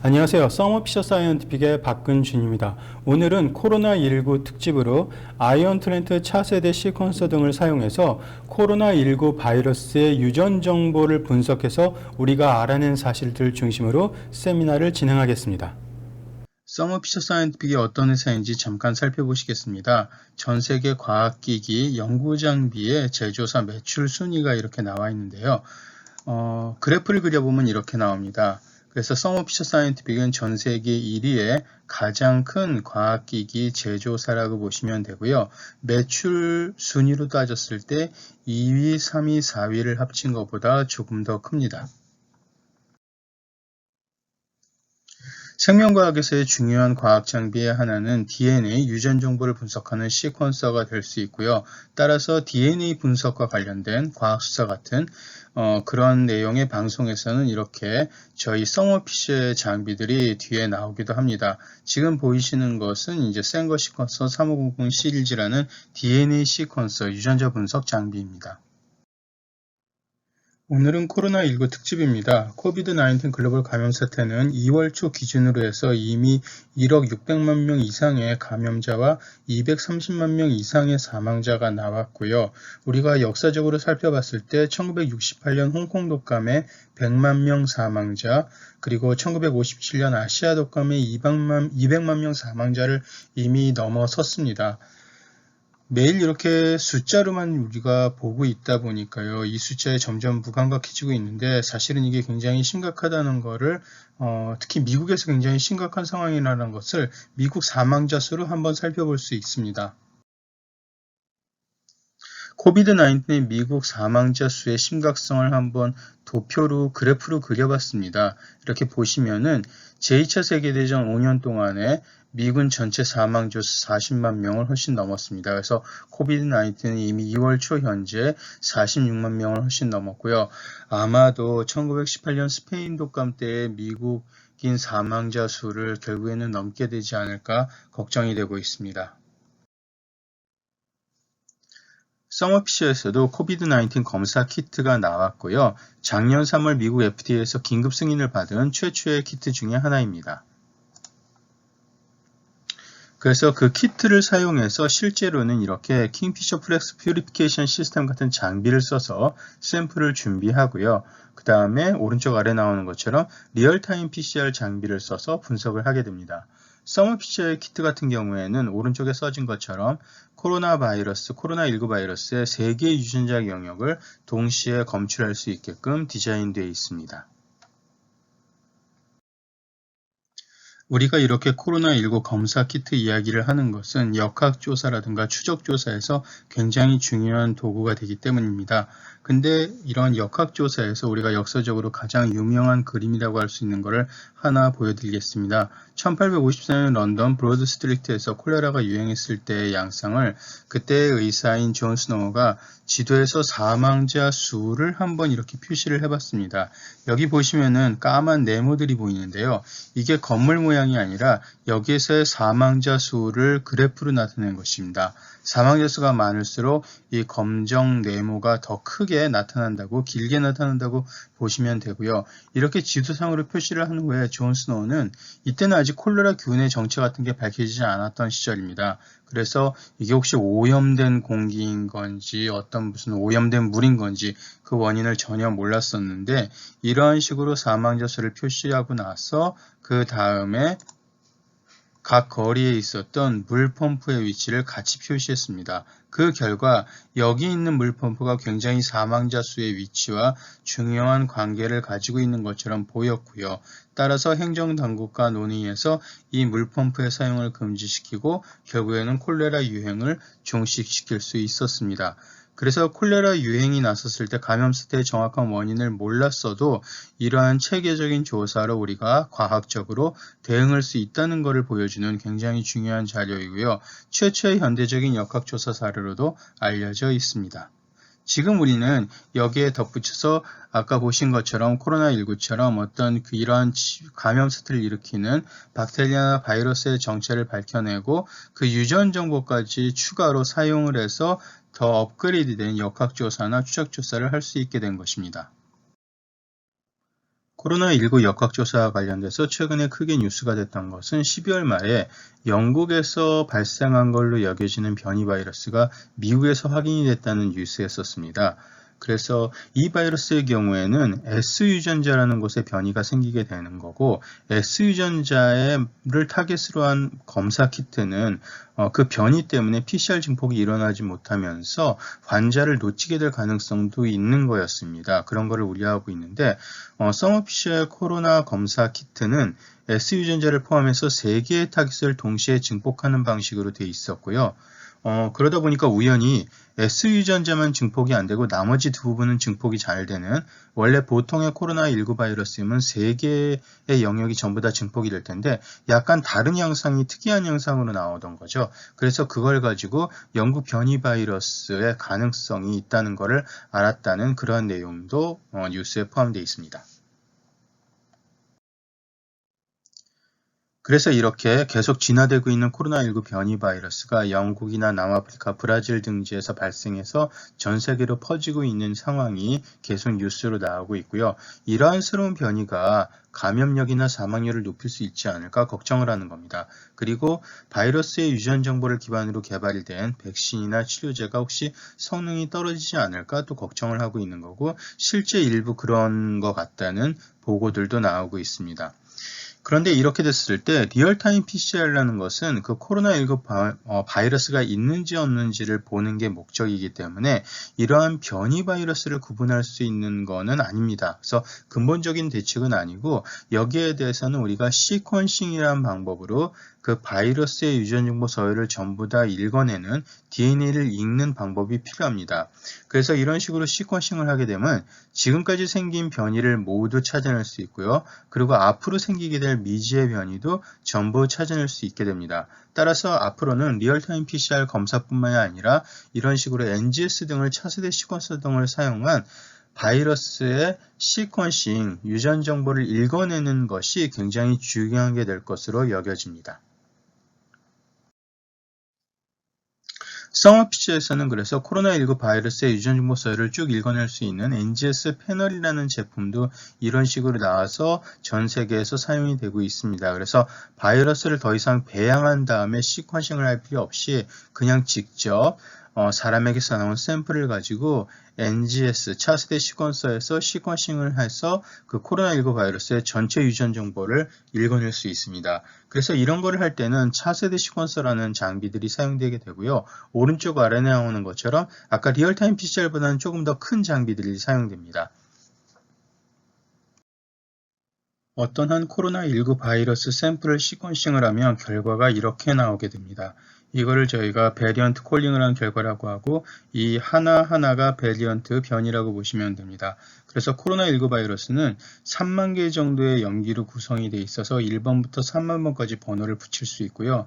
안녕하세요. 서머피셔 사이언티픽의 박근준입니다. 오늘은 코로나19 특집으로 아이언 트렌트 차세대 시퀀서 등을 사용해서 코로나19 바이러스의 유전 정보를 분석해서 우리가 알아낸 사실들 중심으로 세미나를 진행하겠습니다. 서머피셔 사이언티픽이 어떤 회사인지 잠깐 살펴보시겠습니다. 전 세계 과학기기 연구장비의 제조사 매출 순위가 이렇게 나와 있는데요. 그래프를 그려보면 이렇게 나옵니다. 그래서 서머피셔 사이언티픽은 전 세계 1위의 가장 큰 과학기기 제조사라고 보시면 되고요. 매출 순위로 따졌을 때 2위, 3위, 4위를 합친 것보다 조금 더 큽니다. 생명과학에서의 중요한 과학 장비의 하나는 DNA 유전 정보를 분석하는 시퀀서가 될 수 있고요. 따라서 DNA 분석과 관련된 과학수사 같은 그런 내용의 방송에서는 이렇게 저희 서머피셔의 장비들이 뒤에 나오기도 합니다. 지금 보이시는 것은 이제 생거 시퀀서 3500 시리즈라는 DNA 시퀀서 유전자 분석 장비입니다. 오늘은 코로나19 특집입니다. 코비드-19 글로벌 감염 사태는 2월 초 기준으로 해서 이미 1억 600만 명 이상의 감염자와 230만 명 이상의 사망자가 나왔고요. 우리가 역사적으로 살펴봤을 때 1968년 홍콩 독감의 100만 명 사망자, 그리고 1957년 아시아 독감의 200만 명 사망자를 이미 넘어섰습니다. 매일 이렇게 숫자로만 우리가 보고 있다 보니까요. 이 숫자에 점점 무감각해지고 있는데 사실은 이게 굉장히 심각하다는 것을 특히 미국에서 굉장히 심각한 상황이라는 것을 미국 사망자 수로 한번 살펴볼 수 있습니다. 코비드-19의 미국 사망자 수의 심각성을 한번 도표로 그래프로 그려봤습니다. 이렇게 보시면은 제2차 세계대전 5년 동안에 미군 전체 사망자 수 40만 명을 훨씬 넘었습니다. 그래서 코비드-19는 이미 2월 초 현재 46만 명을 훨씬 넘었고요. 아마도 1918년 스페인 독감 때의 미국인 사망자 수를 결국에는 넘게 되지 않을까 걱정이 되고 있습니다. 서머피셔에서도 코비드-19 검사 키트가 나왔고요. 작년 3월 미국 FDA에서 긴급 승인을 받은 최초의 키트 중에 하나입니다. 그래서 그 키트를 사용해서 실제로는 이렇게 킹피셔 플렉스 퓨리피케이션 시스템 같은 장비를 써서 샘플을 준비하고요. 그 다음에 오른쪽 아래 나오는 것처럼 리얼타임 PCR 장비를 써서 분석을 하게 됩니다. 서머피셔의 키트 같은 경우에는 오른쪽에 써진 것처럼 코로나19 바이러스의 3개의 유전자 영역을 동시에 검출할 수 있게끔 디자인되어 있습니다. 우리가 이렇게 코로나19 검사 키트 이야기를 하는 것은 역학조사라든가 추적조사에서 굉장히 중요한 도구가 되기 때문입니다. 근데 이런 역학조사에서 우리가 역사적으로 가장 유명한 그림이라고 할 수 있는 것을 하나 보여드리겠습니다. 1854년 런던 브로드 스트리트에서 콜레라가 유행했을 때의 양상을 그때의 의사인 존 스노우가 지도에서 사망자 수를 한번 이렇게 표시를 해봤습니다. 여기 보시면은 까만 네모들이 보이는데요. 이게 건물 모양이 아니라 여기에서의 사망자 수를 그래프로 나타낸 것입니다. 사망자 수가 많을수록 이 검정 네모가 더 크게 나타난다고, 길게 나타난다고 보시면 되고요. 이렇게 지도상으로 표시를 한 후에 존 스노우는 이때는 아직 콜레라균의 정체 같은 게 밝혀지지 않았던 시절입니다. 그래서 이게 혹시 오염된 공기인 건지 무슨 오염된 물인 건지 그 원인을 전혀 몰랐었는데 이러한 식으로 사망자 수를 표시하고 나서 그 다음에 각 거리에 있었던 물펌프의 위치를 같이 표시했습니다. 그 결과 여기 있는 물펌프가 굉장히 사망자 수의 위치와 중요한 관계를 가지고 있는 것처럼 보였고요. 따라서 행정당국과 논의해서 이 물펌프의 사용을 금지시키고 결국에는 콜레라 유행을 종식시킬 수 있었습니다. 그래서 콜레라 유행이 났었을 때 감염 사태의 정확한 원인을 몰랐어도 이러한 체계적인 조사로 우리가 과학적으로 대응할 수 있다는 것을 보여주는 굉장히 중요한 자료이고요. 최초의 현대적인 역학조사 사례로도 알려져 있습니다. 지금 우리는 여기에 덧붙여서 아까 보신 것처럼 코로나19처럼 어떤 이러한 감염 사태를 일으키는 박테리아나 바이러스의 정체를 밝혀내고 그 유전 정보까지 추가로 사용을 해서 더 업그레이드된 역학조사나 추적조사를 할 수 있게 된 것입니다. 코로나19 역학조사와 관련돼서 최근에 크게 뉴스가 됐던 것은 12월 말에 영국에서 발생한 걸로 여겨지는 변이 바이러스가 미국에서 확인이 됐다는 뉴스였었습니다. 그래서 이 바이러스의 경우에는 S유전자라는 곳에 변이가 생기게 되는 거고, S유전자를 타겟으로 한 검사 키트는 그 변이 때문에 PCR 증폭이 일어나지 못하면서 환자를 놓치게 될 가능성도 있는 거였습니다. 그런 거를 우려하고 있는데, 서머피셜 코로나 검사 키트는 S유전자를 포함해서 3개의 타깃을 동시에 증폭하는 방식으로 되어 있었고요. 그러다 보니까 우연히 S유전자만 증폭이 안 되고 나머지 두 부분은 증폭이 잘 되는, 원래 보통의 코로나19 바이러스임은 3개의 영역이 전부 다 증폭이 될 텐데 약간 다른 양상이 특이한 양상으로 나오던 거죠. 그래서 그걸 가지고 영국 변이 바이러스의 가능성이 있다는 것을 알았다는 그런 내용도 뉴스에 포함되어 있습니다. 그래서 이렇게 계속 진화되고 있는 코로나19 변이 바이러스가 영국이나 남아프리카, 브라질 등지에서 발생해서 전 세계로 퍼지고 있는 상황이 계속 뉴스로 나오고 있고요. 이러한 새로운 변이가 감염력이나 사망률을 높일 수 있지 않을까 걱정을 하는 겁니다. 그리고 바이러스의 유전 정보를 기반으로 개발이 된 백신이나 치료제가 혹시 성능이 떨어지지 않을까 또 걱정을 하고 있는 거고, 실제 일부 그런 것 같다는 보고들도 나오고 있습니다. 그런데 이렇게 됐을 때 리얼타임 PCR라는 것은 그 코로나19 바이러스가 있는지 없는지를 보는 게 목적이기 때문에 이러한 변이 바이러스를 구분할 수 있는 것은 아닙니다. 그래서 근본적인 대책은 아니고, 여기에 대해서는 우리가 시퀀싱이라는 방법으로 그 바이러스의 유전 정보 서열을 전부 다 읽어내는 DNA를 읽는 방법이 필요합니다. 그래서 이런 식으로 시퀀싱을 하게 되면 지금까지 생긴 변이를 모두 찾아낼 수 있고요. 그리고 앞으로 생기게 될 미지의 변이도 전부 찾아낼 수 있게 됩니다. 따라서 앞으로는 리얼타임 PCR 검사뿐만이 아니라 이런 식으로 NGS 등을 차세대 시퀀서 등을 사용한 바이러스의 시퀀싱, 유전 정보를 읽어내는 것이 굉장히 중요하게 될 것으로 여겨집니다. 서머피치에서는 그래서 코로나19 바이러스의 유전 정보 서열을 쭉 읽어낼 수 있는 NGS 패널이라는 제품도 이런 식으로 나와서 전 세계에서 사용이 되고 있습니다. 그래서 바이러스를 더 이상 배양한 다음에 시퀀싱을 할 필요 없이 그냥 직접 사람에게서 나온 샘플을 가지고 NGS 차세대 시퀀서에서 시퀀싱을 해서 그 코로나19 바이러스의 전체 유전 정보를 읽어낼 수 있습니다. 그래서 이런 거를 할 때는 차세대 시퀀서라는 장비들이 사용되게 되고요. 오른쪽 아래에 나오는 것처럼 아까 리얼타임 PCR보다는 조금 더 큰 장비들이 사용됩니다. 어떤 한 코로나19 바이러스 샘플을 시퀀싱을 하면 결과가 이렇게 나오게 됩니다. 이거를 저희가 베리언트 콜링을 한 결과라고 하고, 이 하나하나가 베리언트 변이라고 보시면 됩니다. 그래서 코로나19 바이러스는 3만 개 정도의 염기로 구성이 되어 있어서 1번부터 3만 번까지 번호를 붙일 수 있고요.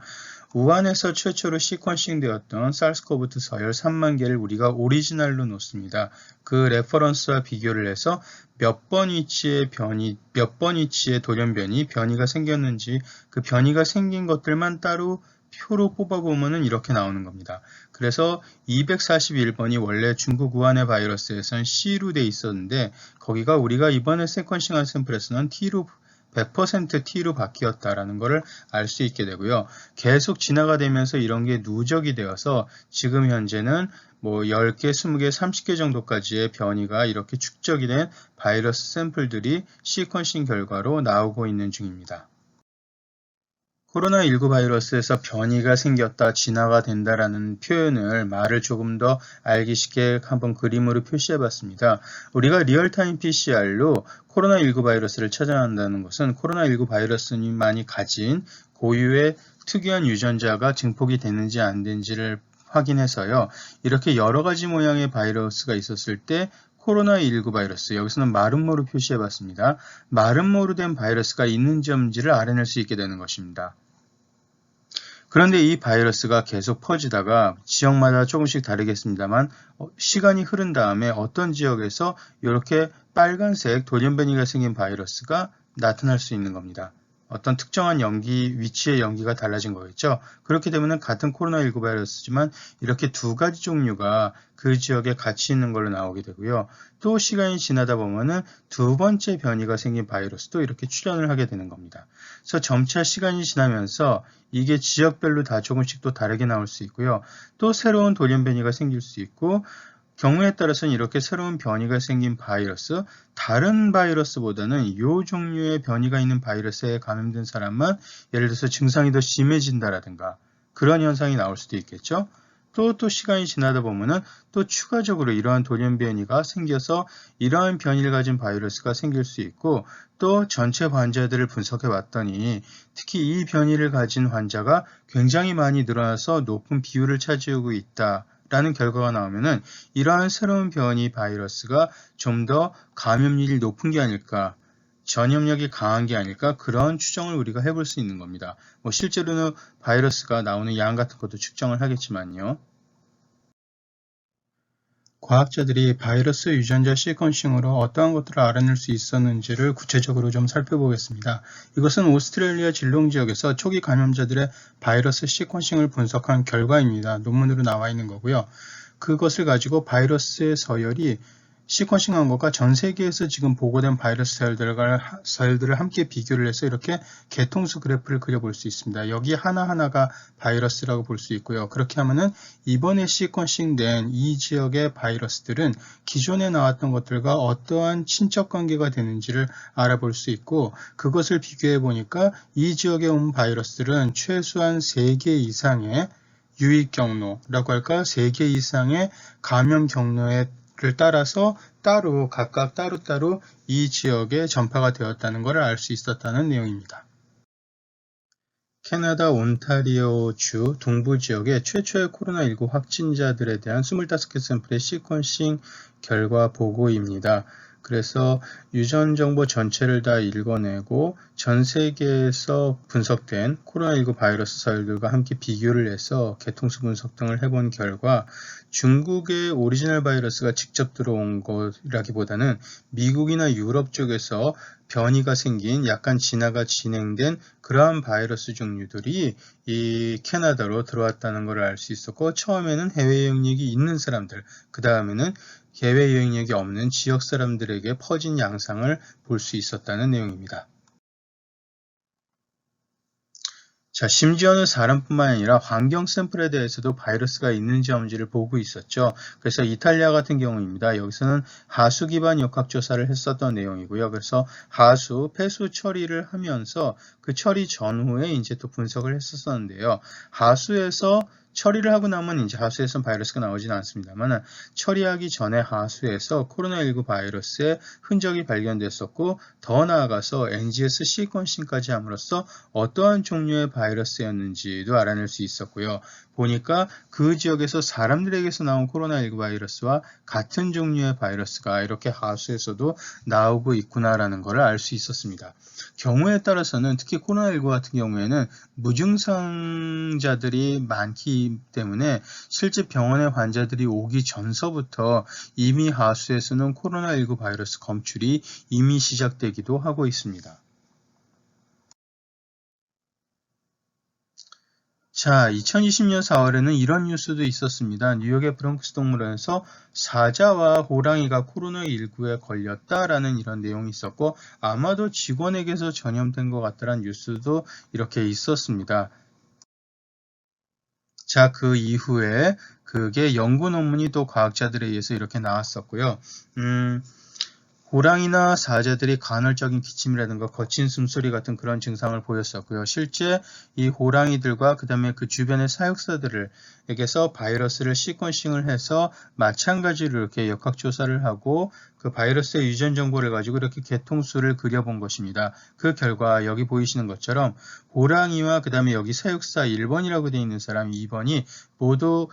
우한에서 최초로 시퀀싱 되었던 사르스코브2 서열 3만 개를 우리가 오리지널로 놓습니다. 그 레퍼런스와 비교를 해서 몇 번 위치의 돌연변이, 변이가 생겼는지 그 변이가 생긴 것들만 따로 표로 뽑아보면 이렇게 나오는 겁니다. 그래서 241번이 원래 중국 우한의 바이러스에선 C로 돼 있었는데 거기가 우리가 이번에 세퀀싱한 샘플에서는 100% T로 바뀌었다라는 것을 알 수 있게 되고요. 계속 진화가 되면서 이런 게 누적이 되어서 지금 현재는 10개, 20개, 30개 정도까지의 변이가 이렇게 축적이 된 바이러스 샘플들이 시퀀싱 결과로 나오고 있는 중입니다. 코로나19 바이러스에서 변이가 생겼다, 진화가 된다라는 말을 조금 더 알기 쉽게 한번 그림으로 표시해 봤습니다. 우리가 리얼타임 PCR로 코로나19 바이러스를 찾아낸다는 것은 코로나19 바이러스만이 가진 고유의 특이한 유전자가 증폭이 되는지 안 되는지를 확인해서요. 이렇게 여러 가지 모양의 바이러스가 있었을 때 코로나19 바이러스, 여기서는 마름모로 표시해 봤습니다. 마름모로 된 바이러스가 있는지 없는지를 알아낼 수 있게 되는 것입니다. 그런데 이 바이러스가 계속 퍼지다가 지역마다 조금씩 다르겠습니다만 시간이 흐른 다음에 어떤 지역에서 이렇게 빨간색 돌연변이가 생긴 바이러스가 나타날 수 있는 겁니다. 어떤 특정한 위치의 연기가 달라진 거겠죠. 그렇게 되면 같은 코로나19 바이러스지만 이렇게 두 가지 종류가 그 지역에 같이 있는 걸로 나오게 되고요. 또 시간이 지나다 보면은 두 번째 변이가 생긴 바이러스도 이렇게 출현을 하게 되는 겁니다. 그래서 점차 시간이 지나면서 이게 지역별로 다 조금씩 또 다르게 나올 수 있고요. 또 새로운 돌연 변이가 생길 수 있고, 경우에 따라서는 이렇게 새로운 변이가 생긴 바이러스, 다른 바이러스보다는 이 종류의 변이가 있는 바이러스에 감염된 사람만 예를 들어서 증상이 더 심해진다라든가 그런 현상이 나올 수도 있겠죠. 또 시간이 지나다 보면은 또 추가적으로 이러한 돌연 변이가 생겨서 이러한 변이를 가진 바이러스가 생길 수 있고, 또 전체 환자들을 분석해 봤더니 특히 이 변이를 가진 환자가 굉장히 많이 늘어나서 높은 비율을 차지하고 있다 라는 결과가 나오면은 이러한 새로운 변이 바이러스가 좀 더 감염률이 높은 게 아닐까, 전염력이 강한 게 아닐까, 그런 추정을 우리가 해볼 수 있는 겁니다. 실제로는 바이러스가 나오는 양 같은 것도 측정을 하겠지만요. 과학자들이 바이러스 유전자 시퀀싱으로 어떠한 것들을 알아낼 수 있었는지를 구체적으로 좀 살펴보겠습니다. 이것은 오스트레일리아 진롱 지역에서 초기 감염자들의 바이러스 시퀀싱을 분석한 결과입니다. 논문으로 나와 있는 거고요. 그것을 가지고 바이러스의 서열이 시퀀싱한 것과 전 세계에서 지금 보고된 바이러스 서열들을 함께 비교를 해서 이렇게 개통수 그래프를 그려볼 수 있습니다. 여기 하나하나가 바이러스라고 볼 수 있고요. 그렇게 하면은 이번에 시퀀싱된 이 지역의 바이러스들은 기존에 나왔던 것들과 어떠한 친척 관계가 되는지를 알아볼 수 있고, 그것을 비교해 보니까 이 지역에 온 바이러스들은 최소한 3개 이상의 유입 경로라고 할까, 3개 이상의 감염 경로에 를 따라서 각각 따로따로 이 지역에 전파가 되었다는 것을 알 수 있었다는 내용입니다. 캐나다 온타리오주 동부 지역의 최초의 코로나19 확진자들에 대한 25개 샘플의 시퀀싱 결과 보고입니다. 그래서 유전 정보 전체를 다 읽어내고 전 세계에서 분석된 코로나19 바이러스 서열들과 함께 비교를 해서 개통수 분석 등을 해본 결과 중국의 오리지널 바이러스가 직접 들어온 것이라기보다는 미국이나 유럽 쪽에서 변이가 생긴 약간 진화가 진행된 그러한 바이러스 종류들이 이 캐나다로 들어왔다는 것을 알 수 있었고, 처음에는 해외 영역이 있는 사람들, 그 다음에는 해외 영역이 없는 지역 사람들에게 퍼진 양상을 볼 수 있었다는 내용입니다. 자, 심지어는 사람뿐만 아니라 환경 샘플에 대해서도 바이러스가 있는지 없는지를 보고 있었죠. 그래서 이탈리아 같은 경우입니다. 여기서는 하수 기반 역학조사를 했었던 내용이고요. 그래서 폐수 처리를 하면서 그 처리 전후에 이제 또 분석을 했었는데요. 하수에서 처리를 하고 나면 이제 하수에서 바이러스가 나오지는 않습니다만, 처리하기 전에 하수에서 코로나19 바이러스의 흔적이 발견됐었고, 더 나아가서 NGS 시퀀싱까지 함으로써 어떠한 종류의 바이러스였는지도 알아낼 수 있었고요. 보니까 그 지역에서 사람들에게서 나온 코로나19 바이러스와 같은 종류의 바이러스가 이렇게 하수에서도 나오고 있구나라는 것을 알 수 있었습니다. 경우에 따라서는 특히 코로나19 같은 경우에는 무증상자들이 많기 때문에 실제 병원에 환자들이 오기 전서부터 이미 하수에서는 코로나19 바이러스 검출이 이미 시작되기도 하고 있습니다. 자, 2020년 4월에는 이런 뉴스도 있었습니다. 뉴욕의 브롱크스 동물원에서 사자와 호랑이가 코로나19에 걸렸다라는 이런 내용이 있었고, 아마도 직원에게서 전염된 것 같다라는 뉴스도 이렇게 있었습니다. 자, 그 이후에 그게 연구 논문이 또 과학자들에 의해서 이렇게 나왔었고요. 호랑이나 사자들이 간헐적인 기침이라든가 거친 숨소리 같은 그런 증상을 보였었고요. 실제 이 호랑이들과 그 다음에 그 주변의 사육사들에게서 바이러스를 시퀀싱을 해서 마찬가지로 이렇게 역학조사를 하고 그 바이러스의 유전 정보를 가지고 이렇게 개통수를 그려본 것입니다. 그 결과 여기 보이시는 것처럼 호랑이와 그 다음에 여기 사육사 1번이라고 되어 있는 사람 2번이 모두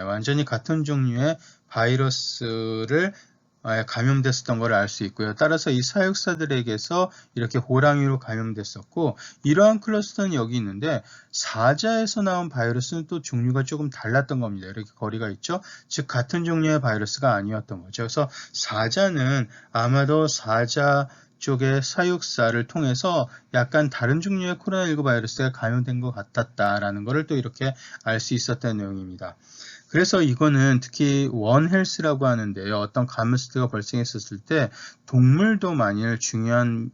완전히 같은 종류의 바이러스를 감염됐었던 걸 알 수 있고요. 따라서 이 사육사들에게서 이렇게 호랑이로 감염됐었고, 이러한 클러스터는 여기 있는데 사자에서 나온 바이러스는 또 종류가 조금 달랐던 겁니다. 이렇게 거리가 있죠. 즉 같은 종류의 바이러스가 아니었던 거죠. 그래서 사자는 아마도 사자 이쪽의 사육사를 통해서 약간 다른 종류의 코로나19 바이러스에 감염된 것 같았다라는 것을 또 이렇게 알 수 있었다는 내용입니다. 그래서 이거는 특히 원헬스라고 하는데요. 어떤 감염 사태가 발생했었을 때 동물도 만일 중요한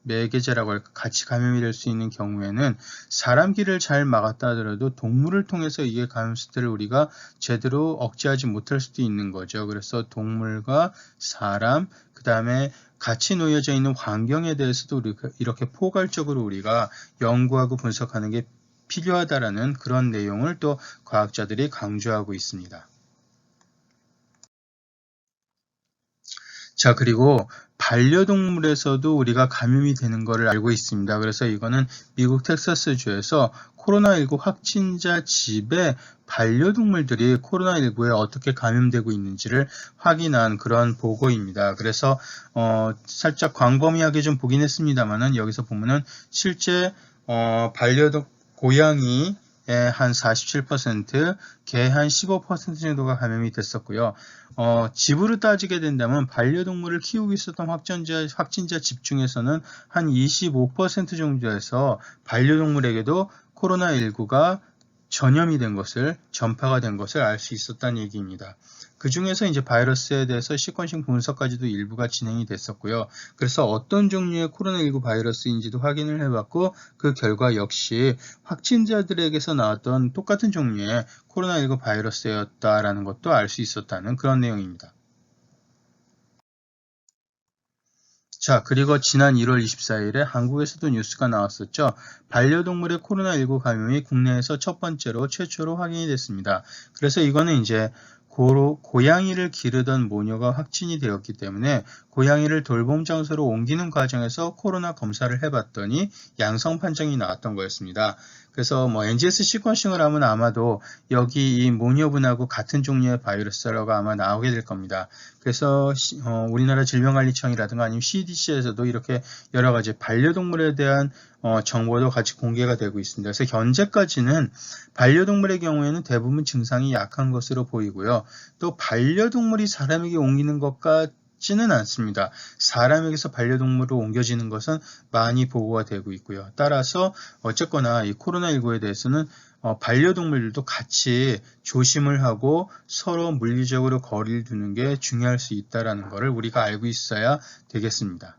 매개체라고 할까 같이 감염이 될 수 있는 경우에는 사람 길을 잘 막았다 하더라도 동물을 통해서 이게 감염 사태를 우리가 제대로 억제하지 못할 수도 있는 거죠. 그래서 동물과 사람, 그 다음에 같이 놓여져 있는 환경에 대해서도 우리가 이렇게 포괄적으로 우리가 연구하고 분석하는 게 필요하다라는 그런 내용을 또 과학자들이 강조하고 있습니다. 자, 그리고 반려동물에서도 우리가 감염이 되는 것을 알고 있습니다. 그래서 이거는 미국 텍사스주에서 코로나19 확진자 집에 반려동물들이 코로나19에 어떻게 감염되고 있는지를 확인한 그런 보고입니다. 그래서 살짝 광범위하게 좀 보긴 했습니다만은 여기서 보면은 실제 고양이의 한 47%, 개 한 15% 정도가 감염이 됐었고요. 집으로 따지게 된다면 반려동물을 키우고 있었던 확진자 집 중에서는 한 25% 정도에서 반려동물에게도 코로나19가 전염이 된 것을, 전파가 된 것을 알 수 있었다는 얘기입니다. 그 중에서 이제 바이러스에 대해서 시퀀싱 분석까지도 일부가 진행이 됐었고요. 그래서 어떤 종류의 코로나19 바이러스인지도 확인을 해봤고, 그 결과 역시 확진자들에게서 나왔던 똑같은 종류의 코로나19 바이러스였다라는 것도 알 수 있었다는 그런 내용입니다. 자, 그리고 지난 1월 24일에 한국에서도 뉴스가 나왔었죠. 반려동물의 코로나19 감염이 국내에서 첫 번째로 최초로 확인이 됐습니다. 그래서 이거는 이제 고양이를 기르던 모녀가 확진이 되었기 때문에 고양이를 돌봄 장소로 옮기는 과정에서 코로나 검사를 해봤더니 양성 판정이 나왔던 거였습니다. 그래서 NGS 시퀀싱을 하면 아마도 여기 이 모녀분하고 같은 종류의 바이러스라고 아마 나오게 될 겁니다. 그래서 우리나라 질병관리청이라든가 아니면 CDC에서도 이렇게 여러 가지 반려동물에 대한 정보도 같이 공개가 되고 있습니다. 그래서 현재까지는 반려동물의 경우에는 대부분 증상이 약한 것으로 보이고요. 또 반려동물이 사람에게 옮기는 것까지는 않습니다. 사람에게서 반려동물로 옮겨지는 것은 많이 보고가 되고 있고요. 따라서 어쨌거나 이 코로나19에 대해서는 반려동물들도 같이 조심을 하고 서로 물리적으로 거리를 두는 게 중요할 수 있다는 것을 우리가 알고 있어야 되겠습니다.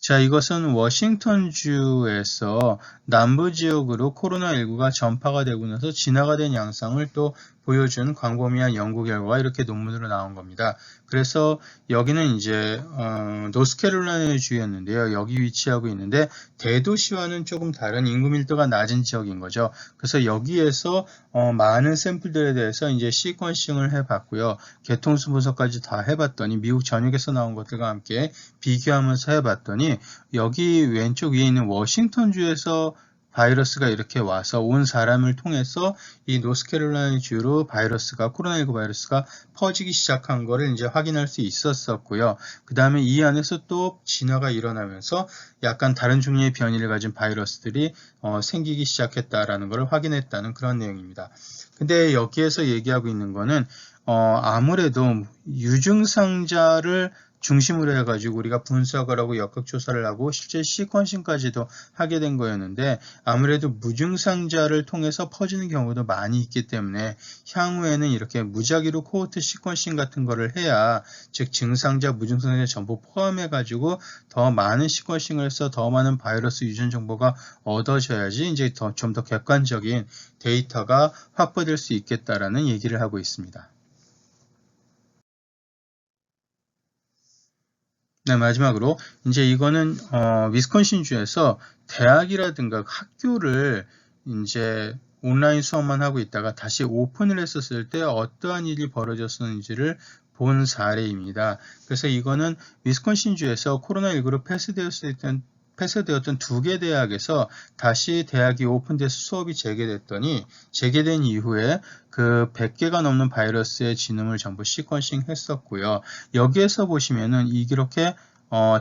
자, 이것은 워싱턴주에서 남부 지역으로 코로나19가 전파가 되고 나서 진화가 된 양상을 또 보여준 광범위한 연구 결과가 이렇게 논문으로 나온 겁니다. 그래서 여기는 이제 노스캐롤라이나 주였는데요. 여기 위치하고 있는데 대도시와는 조금 다른 인구 밀도가 낮은 지역인 거죠. 그래서 여기에서 많은 샘플들에 대해서 이제 시퀀싱을 해봤고요. 개통수 분석까지 다 해봤더니 미국 전역에서 나온 것들과 함께 비교하면서 해봤더니 여기 왼쪽 위에 있는 워싱턴주에서 바이러스가 이렇게 와서 온 사람을 통해서 이 노스캐롤라이나 주로 코로나19 바이러스가 퍼지기 시작한 거를 이제 확인할 수 있었었고요. 그 다음에 이 안에서 또 진화가 일어나면서 약간 다른 종류의 변이를 가진 바이러스들이 생기기 시작했다라는 걸 확인했다는 그런 내용입니다. 근데 여기에서 얘기하고 있는 거는 아무래도 유증상자를 중심으로 해가지고 우리가 분석을 하고 역학조사를 하고 실제 시퀀싱까지도 하게 된 거였는데 아무래도 무증상자를 통해서 퍼지는 경우도 많이 있기 때문에 향후에는 이렇게 무작위로 코호트 시퀀싱 같은 거를 해야 즉 증상자, 무증상자 전부 포함해가지고 더 많은 시퀀싱을 해서 더 많은 바이러스 유전 정보가 얻어져야지 이제 좀 더 객관적인 데이터가 확보될 수 있겠다라는 얘기를 하고 있습니다. 네, 마지막으로 이제 이거는 위스콘신주에서 대학이라든가 학교를 이제 온라인 수업만 하고 있다가 다시 오픈을 했었을 때 어떠한 일이 벌어졌는지를 본 사례입니다. 그래서 이거는 위스콘신주에서 코로나19로 폐쇄되었던 두 개 대학에서 다시 대학이 오픈돼서 수업이 재개된 이후에 그 100개가 넘는 바이러스의 지놈을 전부 시퀀싱 했었고요. 여기에서 보시면은 이렇게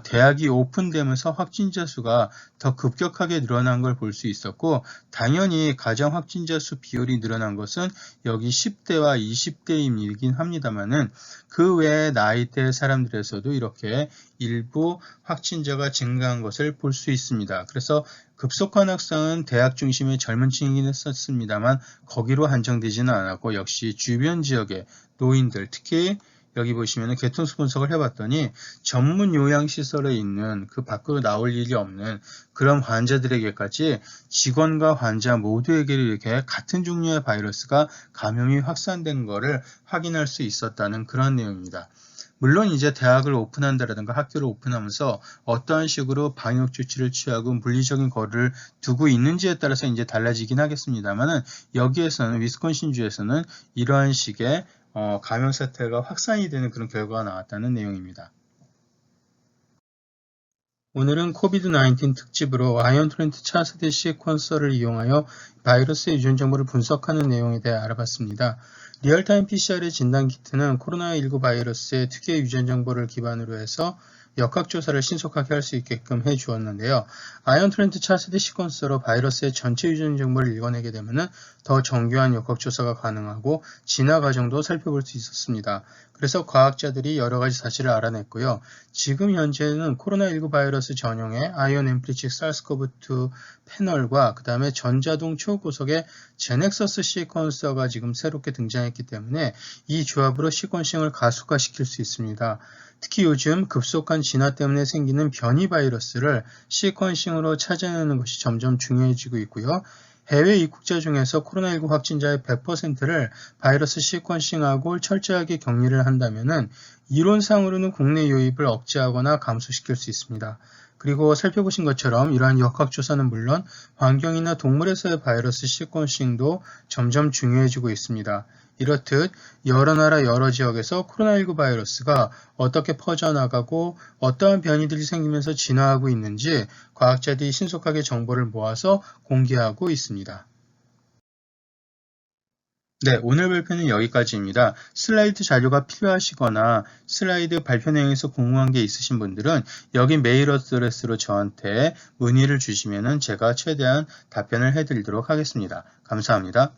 대학이 오픈되면서 확진자 수가 더 급격하게 늘어난 걸 볼 수 있었고, 당연히 가정 확진자 수 비율이 늘어난 것은 여기 10대와 20대이긴 합니다만은 그 외의 나이대 사람들에서도 이렇게 일부 확진자가 증가한 것을 볼 수 있습니다. 그래서 급속한 확산은 대학 중심의 젊은 층이긴 했었습니다만 거기로 한정되지는 않았고, 역시 주변 지역의 노인들, 특히 여기 보시면 개통수 분석을 해봤더니 전문 요양시설에 있는 그 밖으로 나올 일이 없는 그런 환자들에게까지 직원과 환자 모두에게 이렇게 같은 종류의 바이러스가 감염이 확산된 것을 확인할 수 있었다는 그런 내용입니다. 물론 이제 대학을 오픈한다라든가 학교를 오픈하면서 어떠한 식으로 방역 조치를 취하고 물리적인 거리를 두고 있는지에 따라서 이제 달라지긴 하겠습니다만은, 여기에서는 위스콘신주에서는 이러한 식의 감염 사태가 확산이 되는 그런 결과가 나왔다는 내용입니다. 오늘은 코비드-19 특집으로 아이언 토렌트 차세대 시퀀서를 이용하여 바이러스의 유전 정보를 분석하는 내용에 대해 알아봤습니다. 리얼타임 PCR의 진단 키트는 코로나19 바이러스의 특유의 유전 정보를 기반으로 해서 역학조사를 신속하게 할 수 있게끔 해주었는데요. 아이언 토렌트 차세대 시퀀서로 바이러스의 전체 유전 정보를 읽어내게 되면 더 정교한 역학조사가 가능하고 진화 과정도 살펴볼 수 있었습니다. 그래서 과학자들이 여러 가지 사실을 알아냈고요. 지금 현재는 코로나19 바이러스 전용의 아이언 앰플리칙 사르스코브2 패널과 그 다음에 전자동 초고속의 제넥서스 시퀀서가 지금 새롭게 등장했기 때문에 이 조합으로 시퀀싱을 가속화시킬 수 있습니다. 특히 요즘 급속한 진화 때문에 생기는 변이 바이러스를 시퀀싱으로 찾아내는 것이 점점 중요해지고 있고요. 해외 입국자 중에서 코로나19 확진자의 100%를 바이러스 시퀀싱하고 철저하게 격리를 한다면 이론상으로는 국내 유입을 억제하거나 감소시킬 수 있습니다. 그리고 살펴보신 것처럼 이러한 역학조사는 물론 환경이나 동물에서의 바이러스 시퀀싱도 점점 중요해지고 있습니다. 이렇듯 여러 나라 여러 지역에서 코로나19 바이러스가 어떻게 퍼져나가고 어떠한 변이들이 생기면서 진화하고 있는지 과학자들이 신속하게 정보를 모아서 공개하고 있습니다. 네, 오늘 발표는 여기까지입니다. 슬라이드 자료가 필요하시거나 슬라이드 발표 내용에서 궁금한 게 있으신 분들은 여기 메일 어드레스로 저한테 문의를 주시면 제가 최대한 답변을 해드리도록 하겠습니다. 감사합니다.